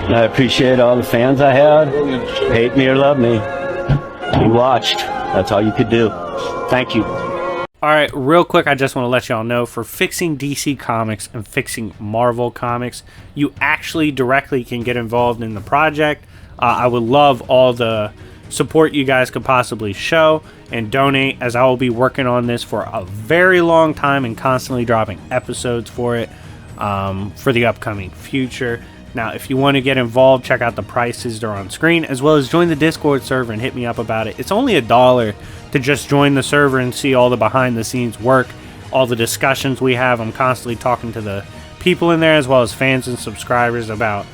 I appreciate all the fans I had. Hate me or love me. You watched. That's all you could do. Thank you. Alright, real quick, I just want to let y'all know, for fixing DC Comics and fixing Marvel Comics, you actually directly can get involved in the project. I would love all the support you guys could possibly show and donate, as I will be working on this for a very long time and constantly dropping episodes for it for the upcoming future. Now, if you want to get involved, check out the prices. They're on screen, as well as join the Discord server and hit me up about it. It's only $1 to just join the server and see all the behind-the-scenes work, all the discussions we have. I'm constantly talking to the people in there, as well as fans and subscribers, about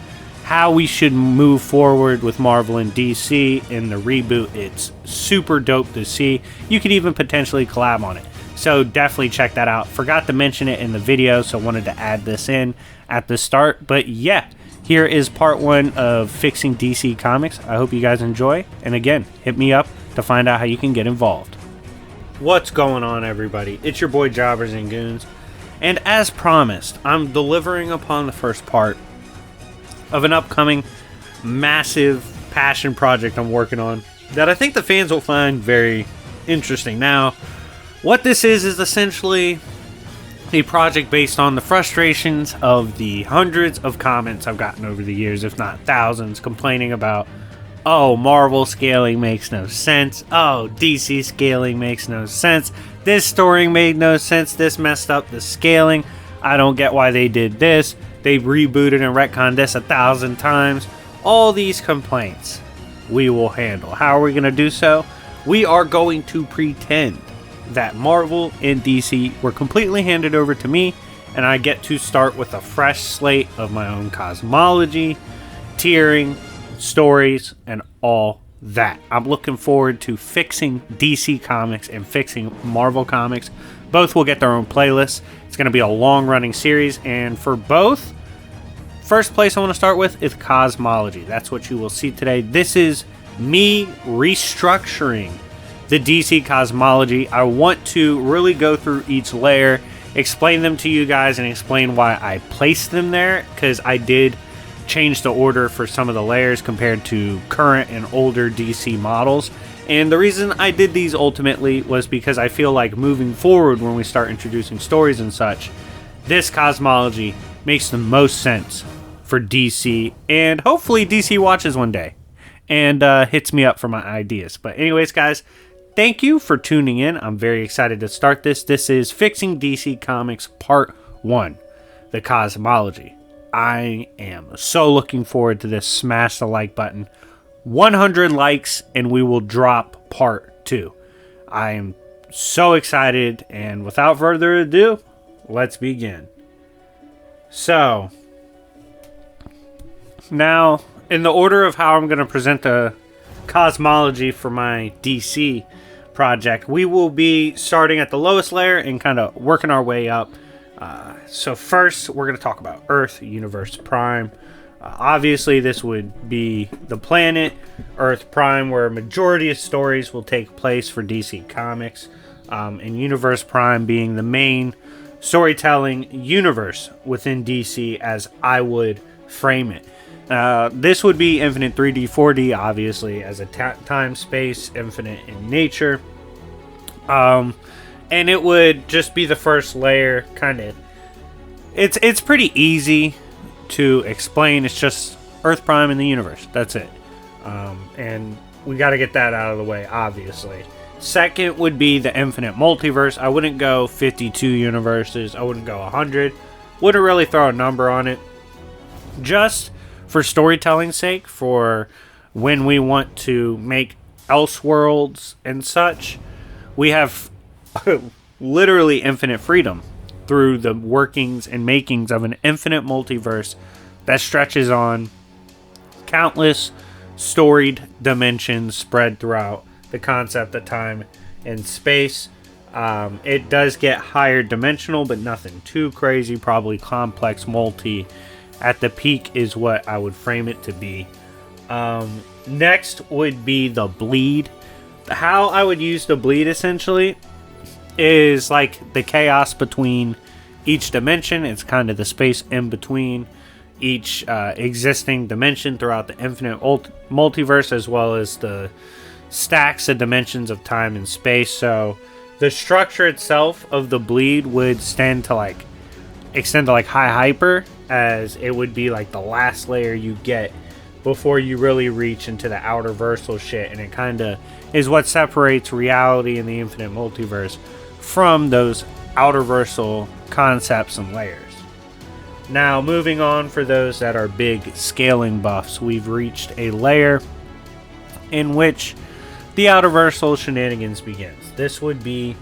how we should move forward with Marvel and DC in the reboot. It's super dope to see. You could even potentially collab on it. So definitely check that out. Forgot to mention it in the video, so wanted to add this in at the start. But yeah, here is part 1 of fixing DC Comics. I hope you guys enjoy. And again, hit me up to find out how you can get involved. What's going on, everybody? It's your boy Jobbers and Goons. And as promised, I'm delivering upon the first part of an upcoming massive passion project I'm working on that I think the fans will find very interesting. Now, what this is essentially a project based on the frustrations of the hundreds of comments I've gotten over the years, if not thousands, complaining about, oh, Marvel scaling makes no sense, oh, DC scaling makes no sense, this story made no sense, this messed up the scaling, I don't get why they did this, they rebooted and retconned this 1,000 times. All these complaints we will handle. How are we going to do so? We are going to pretend that Marvel and DC were completely handed over to me, and I get to start with a fresh slate of my own cosmology, tiering, stories, and all that. I'm looking forward to fixing DC Comics and fixing Marvel Comics. Both will get their own playlists. It's going to be a long-running series, and for both, first place I want to start with is Cosmology. That's what you will see today. This is me restructuring the DC Cosmology. I want to really go through each layer, explain them to you guys, and explain why I placed them there, because I did change the order for some of the layers compared to current and older DC models. And the reason I did these ultimately was because I feel like moving forward, when we start introducing stories and such, this Cosmology makes the most sense for DC, and hopefully DC watches one day and hits me up for my ideas. But anyways, guys, thank you for tuning in. I'm very excited to start this. This is Fixing DC Comics Part 1, the Cosmology. I am so looking forward to this. Smash the like button. 100 likes and we will drop Part 2. I am so excited, and without further ado, let's begin. So, now, in the order of how I'm going to present the Cosmology for my DC project, we will be starting at the lowest layer and kind of working our way up. So first, we're going to talk about Earth, Universe Prime. Obviously, this would be the planet, Earth Prime, where a majority of stories will take place for DC Comics, and Universe Prime being the main storytelling universe within DC, as I would frame it. This would be infinite 3D, 4D, obviously, as a time, space, infinite in nature. And it would just be the first layer, kind of. It's pretty easy to explain. It's just Earth Prime in the universe. That's it. And we got to get that out of the way, obviously. Second would be the infinite multiverse. I wouldn't go 52 universes. I wouldn't go 100. Wouldn't really throw a number on it. Just for storytelling's sake, for when we want to make Elseworlds and such, we have literally infinite freedom through the workings and makings of an infinite multiverse that stretches on countless storied dimensions spread throughout the concept of time and space. It does get higher dimensional, but nothing too crazy. Probably complex multi at the peak is what I would frame it to be. Next would be the bleed. How I would use the bleed essentially is like the chaos between each dimension. It's kind of the space in between each existing dimension throughout the infinite multiverse, as well as the stacks of dimensions of time and space. So the structure itself of the bleed would extend to like high hyper, as it would be like the last layer you get before you really reach into the outer versal shit, and it kind of is what separates reality in the infinite multiverse from those outer versal concepts and layers. Now, moving on, for those that are big scaling buffs, we've reached a layer in which the outer versal shenanigans begins. This would be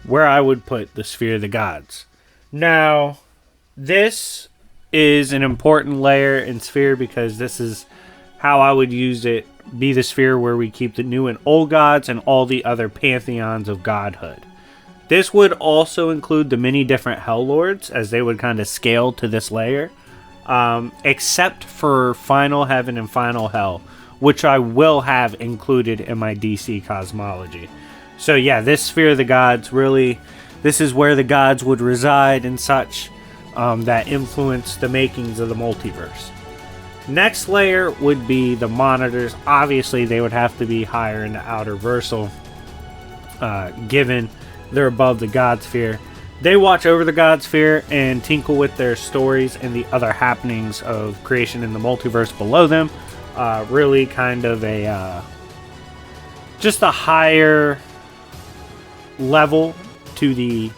where I would put the Sphere of the Gods. Now, this is an important layer in Sphere because this is how I would use it, be the sphere where we keep the new and old gods and all the other pantheons of godhood. This would also include the many different Hell Lords, as they would kind of scale to this layer, except for Final Heaven and Final Hell, which I will have included in my DC Cosmology. So yeah, this Sphere of the Gods, really, this is where the gods would reside and such, that influence the makings of the multiverse. Next layer would be the monitors. Obviously, they would have to be higher in the outer versal, given they're above the God Sphere. They watch over the God Sphere and tinkle with their stories and the other happenings of creation in the multiverse below them. Really kind of just a higher level to the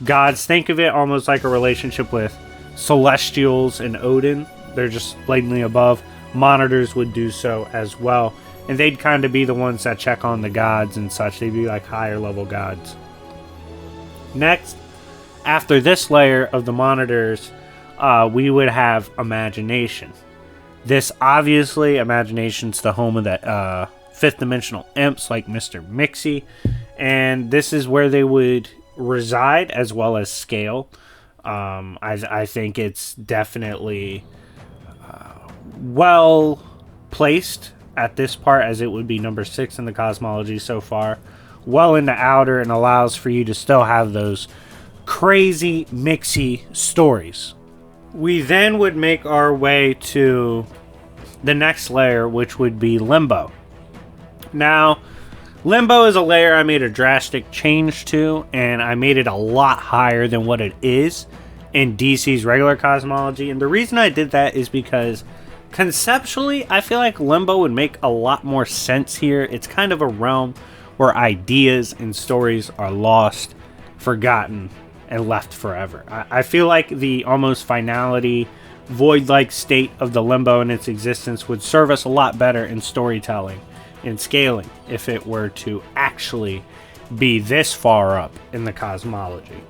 gods. Think of it almost like a relationship with Celestials and Odin. They're just blatantly above. Monitors would do so as well. And they'd kind of be the ones that check on the gods and such. They'd be like higher level gods. Next, after this layer of the monitors, we would have imagination. This, obviously, imagination's the home of the fifth dimensional imps like Mr. Mixie. And this is where they would reside as well as scale. I think it's definitely well placed at this part, as it would be number 6 in the cosmology so far, well into outer, and allows for you to still have those crazy mixy stories. We then would make our way to the next layer, which would be Limbo. Now, Limbo is a layer I made a drastic change to, and I made it a lot higher than what it is in DC's regular cosmology. And the reason I did that is because conceptually, I feel like Limbo would make a lot more sense here. It's kind of a realm where ideas and stories are lost, forgotten, and left forever. I feel like the almost finality, void-like state of the Limbo and its existence would serve us a lot better in storytelling and scaling if it were to actually be this far up in the cosmology.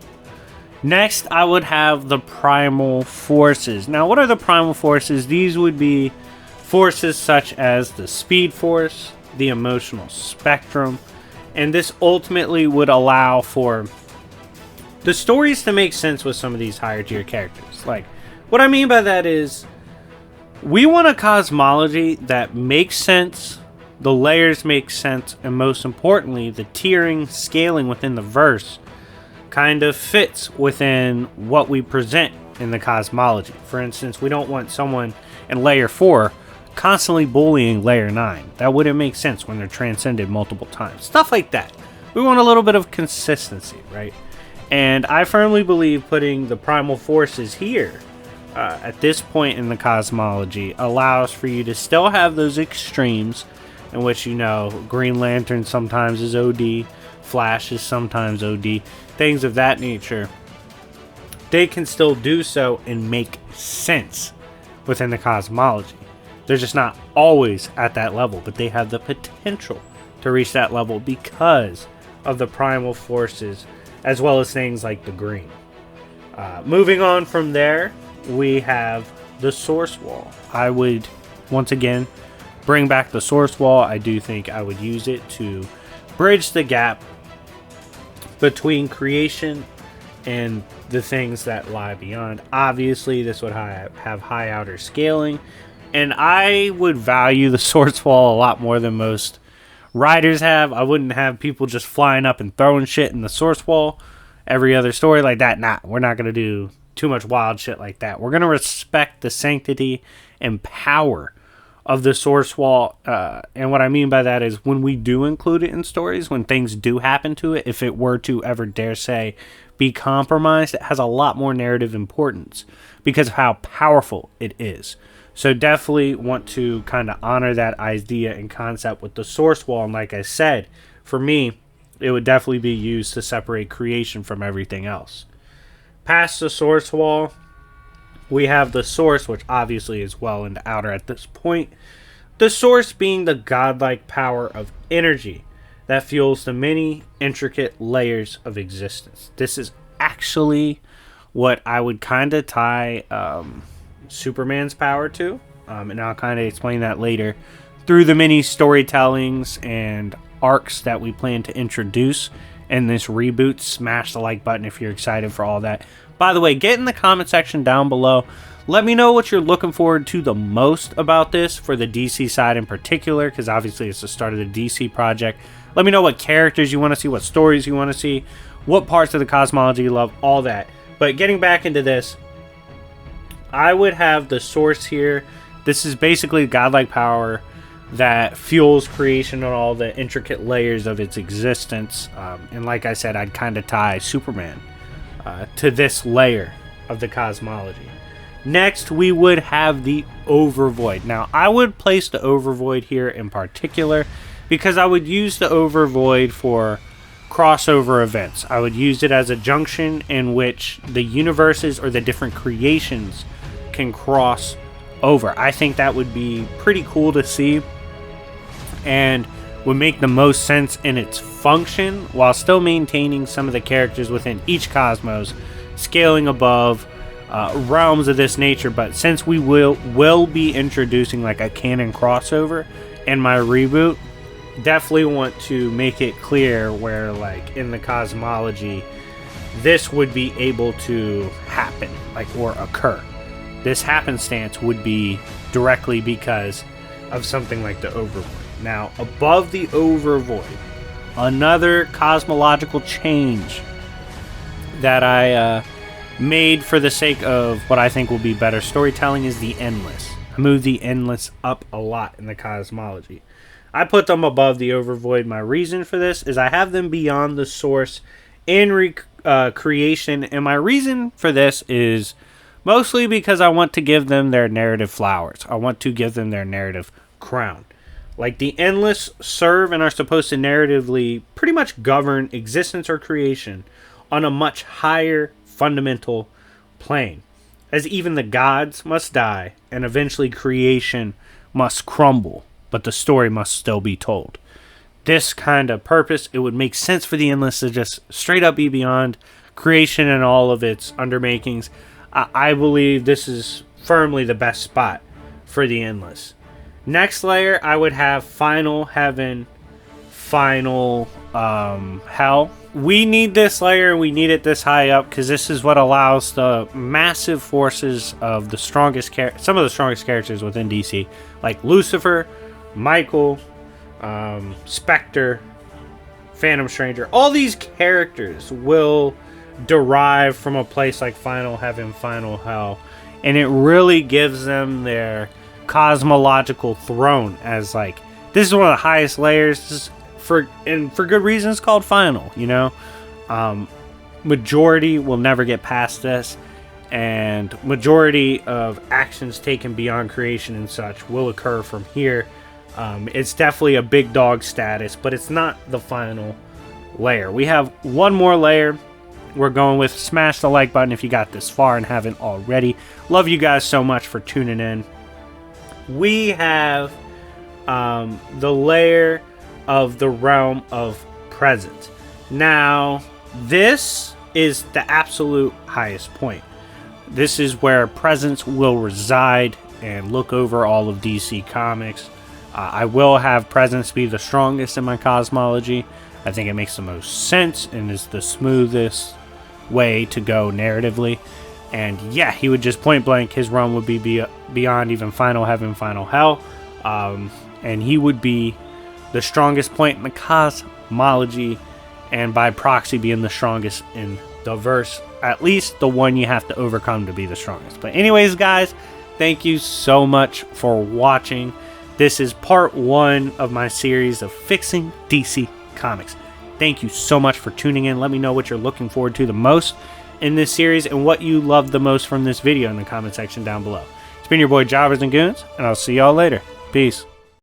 Next, I would have the primal forces. Now, what are the primal forces? These would be forces such as the speed force, the emotional spectrum, and this ultimately would allow for the stories to make sense with some of these higher tier characters. Like, what I mean by that is, we want a cosmology that makes sense, the layers make sense, and most importantly, the tiering, scaling within the verse kind of fits within what we present in the cosmology. For instance, we don't want someone in layer 4 constantly bullying layer 9. That wouldn't make sense when they're transcended multiple times. Stuff like that. We want a little bit of consistency, right? And I firmly believe putting the primal forces here at this point in the cosmology allows for you to still have those extremes in which, you know, Green Lantern sometimes is OD, Flash is sometimes OD, things of that nature. They can still do so and make sense within the cosmology. They're just not always at that level, but they have the potential to reach that level because of the primal forces, as well as things like the green. Moving on from there, we have the source wall. I would, once again, bring back the source wall. I do think I would use it to bridge the gap between creation and the things that lie beyond. Obviously, this would have high outer scaling, and I would value the source wall a lot more than most writers have. I wouldn't have people just flying up and throwing shit in the source wall every other story like that. Nah, we're not going to do too much wild shit like that. We're going to respect the sanctity and power of the source wall. And what I mean by that is when we do include it in stories, when things do happen to it, if it were to ever, dare say, be compromised, it has a lot more narrative importance because of how powerful it is. So definitely want to kind of honor that idea and concept with the source wall. And like I said, for me, it would definitely be used to separate creation from everything else. Past the source wall, we have the source, which obviously is well into outer at this point. The source being the godlike power of energy that fuels the many intricate layers of existence. This is actually what I would kind of tie Superman's power to, and I'll kind of explain that later through the many storytellings and arcs that we plan to introduce in this reboot. Smash the like button if you're excited for all that. By the way, get in the comment section down below. Let me know what you're looking forward to the most about this for the DC side in particular, because obviously it's the start of the DC project. Let me know what characters you want to see, what stories you want to see, what parts of the cosmology you love, all that. But getting back into this, I would have the source here. This is basically godlike power that fuels creation and all the intricate layers of its existence. And like I said, I'd kind of tie Superman to this layer of the cosmology. Next, we would have the Overvoid. Now, I would place the Overvoid here in particular because I would use the Overvoid for crossover events. I would use it as a junction in which the universes or the different creations can cross over. I think that would be pretty cool to see and would make the most sense in its function while still maintaining some of the characters within each cosmos, scaling above realms of this nature. But since we will be introducing like a canon crossover in my reboot, definitely want to make it clear where like in the cosmology this would be able to happen, like, or occur. This happenstance would be directly because of something like the Overvoid. Now, above the Overvoid, another cosmological change that I made for the sake of what I think will be better storytelling is the Endless. I moved the Endless up a lot in the cosmology. I put them above the Overvoid. My reason for this is I have them beyond the source in creation, and my reason for this is mostly because I want to give them their narrative flowers. I want to give them their narrative crown. Like, the Endless serve and are supposed to narratively pretty much govern existence or creation on a much higher fundamental plane, as even the gods must die and eventually creation must crumble, but the story must still be told. This kind of purpose, it would make sense for the Endless to just straight up be beyond creation and all of its undermakings. I believe this is firmly the best spot for the Endless. Next layer, I would have Final Heaven, Final Hell. We need this layer, we need it this high up, because this is what allows the massive forces of the strongest some of the strongest characters within DC, like Lucifer, Michael, Spectre, Phantom Stranger. All these characters will derive from a place like Final Heaven, Final Hell, and it really gives them their cosmological throne as, like, this is one of the highest layers for good reasons called Final, you know. Majority will never get past this, and majority of actions taken beyond creation and such will occur from here. It's definitely a big dog status, but it's not the final layer. We have one more layer we're going with. Smash the like button if you got this far and haven't already. Love you guys so much for tuning in. We have the layer of the realm of presence. Now, this is the absolute highest point. This is where presence will reside and look over all of DC Comics. I will have presence be the strongest in my cosmology. I think it makes the most sense and is the smoothest way to go narratively. And yeah, he would just point blank, his realm would be beyond even Final Heaven, Final Hell. And he would be the strongest point in the cosmology, and by proxy being the strongest in the verse at least the one you have to overcome to be the strongest. But anyways, guys, thank you so much for watching. This is part 1 of my series of fixing DC Comics. Thank you so much for tuning in. Let me know what you're looking forward to the most in this series and what you loved the most from this video in the comment section down below. It's been your boy Jobbers and Goons, and I'll see y'all later. Peace.